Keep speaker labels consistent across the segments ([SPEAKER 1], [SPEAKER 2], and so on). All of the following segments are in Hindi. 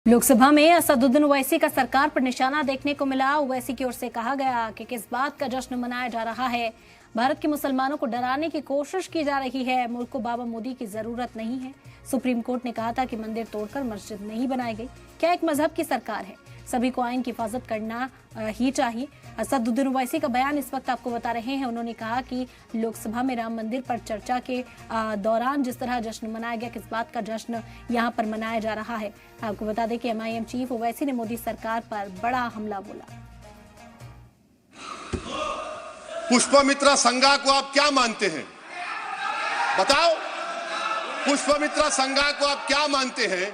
[SPEAKER 1] लोकसभा में असदुद्दीन ओवैसी का सरकार पर निशाना देखने को मिला। ओवैसी की ओर से कहा गया कि किस बात का जश्न मनाया जा रहा है। भारत के मुसलमानों को डराने की कोशिश की जा रही है। मुल्क को बाबा मोदी की जरूरत नहीं है। सुप्रीम कोर्ट ने कहा था कि मंदिर तोड़कर मस्जिद नहीं बनाई गई। क्या एक मजहब की सरकार है? सभी को आइन की हिफाजत करना ही चाहिए। असदुद्दीन ओवैसी का बयान इस वक्त आपको बता रहे हैं। उन्होंने कहा कि लोकसभा में राम मंदिर पर चर्चा के दौरान जिस तरह जश्न मनाया गया, किस बात का जश्न यहां पर मनाया जा रहा है। आपको बता दें कि MIM चीफ ओवैसी ने मोदी सरकार पर बड़ा हमला बोला।
[SPEAKER 2] पुष्पमित्रा संघा को आप क्या मानते हैं? बताओ, पुष्पमित्रा संघा को आप क्या मानते हैं?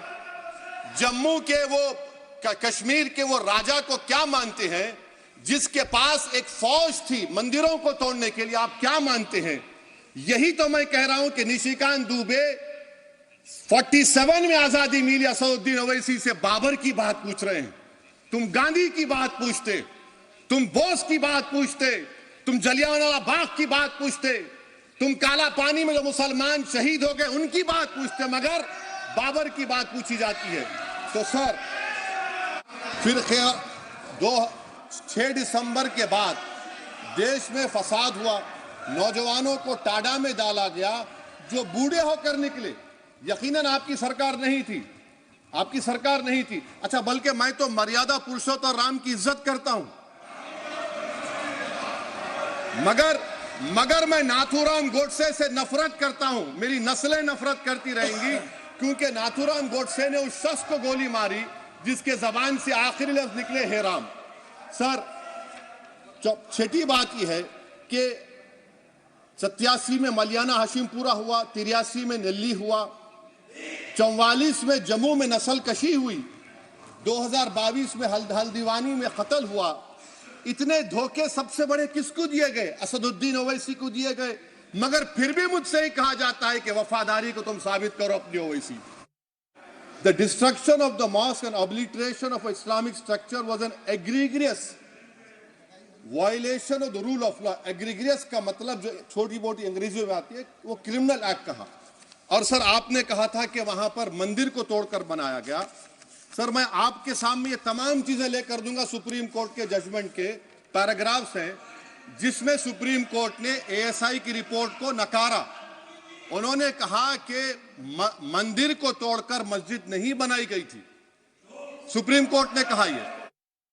[SPEAKER 2] जम्मू के वो कश्मीर के वो राजा को क्या मानते हैं जिसके पास एक फौज थी मंदिरों को तोड़ने के लिए? आप क्या मानते हैं? यही तो मैं कह रहा हूं कि निशिकांत दुबे 47 में आजादी मिली असदुद्दीन ओवैसी से बाबर की बात पूछ रहे हैं। तुम गांधी की बात पूछते, तुम बोस की बात पूछते, तुम जलियांवाला बाग की बात पूछते, तुम काला पानी में जो मुसलमान शहीद हो गए उनकी बात पूछते, मगर बाबर की बात पूछी जाती है। तो सर, फिर 6 दिसंबर के बाद देश में फसाद हुआ, नौजवानों को टाडा में डाला गया, जो बूढ़े होकर निकले। यकीनन आपकी सरकार नहीं थी, आपकी सरकार नहीं थी। अच्छा, बल्कि मैं तो मर्यादा पुरुषोत्तम राम की इज्जत करता हूं, मगर मैं नाथूराम गोडसे से नफरत करता हूं। मेरी नस्लें नफरत करती रहेंगी, क्योंकि नाथूराम गोडसे ने उस शख्स को गोली मारी जिसके जबान से आखिरी लफ्ज निकले हे राम। सर, छठी बात यह है कि 87 में मलियाना हाशिमपुरा हुआ, 83 में नेल्ली हुआ, 44 में जम्मू में नस्ल कशी हुई, 2022 में हल्दीवानी में कत्ल हुआ। इतने धोखे सबसे बड़े किसको दिए गए? असदुद्दीन ओवैसी को दिए गए। मगर फिर भी मुझसे ही कहा जाता है कि वफादारी को तुम साबित करो अपनी Owaisi. The destruction of the mosque and obliteration of Islamic structure was an egregious violation of the rule of law. Egregious का मतलब जो छोटी मोटी अंग्रेजी में आती है वो क्रिमिनल एक्ट कहा। और सर, आपने कहा था कि वहां पर मंदिर को तोड़कर बनाया गया। सर, मैं आपके सामने ये तमाम चीजें लेकर दूंगा। सुप्रीम कोर्ट के जजमेंट के पैराग्राफ्स हैं जिसमें सुप्रीम कोर्ट ने ASI की रिपोर्ट को नकारा। उन्होंने कहा कि मंदिर को तोड़कर मस्जिद नहीं बनाई गई थी। सुप्रीम कोर्ट ने कहा यह।